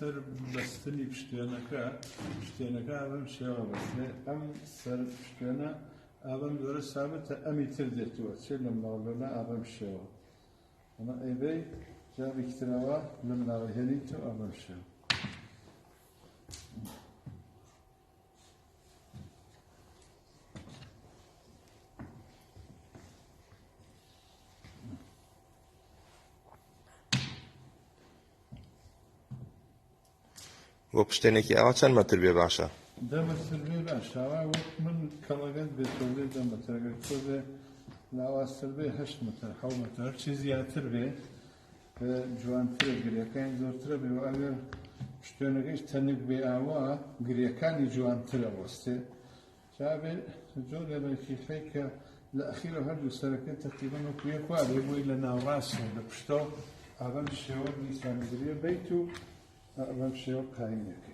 تر بەستنی شتێنەکە ئەم شێوە بەستێ ئەم سەر شتێنە ئابم زۆرە سابتە ئەمی تر دێتەوە چێ لە ماڵەنە ئابم شێوە ئەمە ئەیبەی جابێکی ترەوە لە مناوە هێنیتەوە ئابم شێوە بۆ پشتێنێکی ئاوا چەند مەتر بێ باشە؟ 10 مەتر بێ باشەوە وەک من کەڵەگەت بێتەوە بێ 10 مەتر ئەگەر تۆ بێ لاواستر بێ 8 مەتر 7 مەتر هەرچی زیاتر بێ جوانترە گرێەکانی زۆرترە بێ و ئەگەر شتێنەکەیش تەنک بێ ئاوا گرێەکانی جوانترە وەستێ جابێ جۆر لەبەرکی خەیکە لە ئەخیرە هەردوو سەرەکە تەقریبەن وەکو یەک وا بێ بۆی لە ناوڕاستە لە پشتەوە ئابەم شێوە نیسانگرێ بیت و ئەبەم شێوە قاینەکە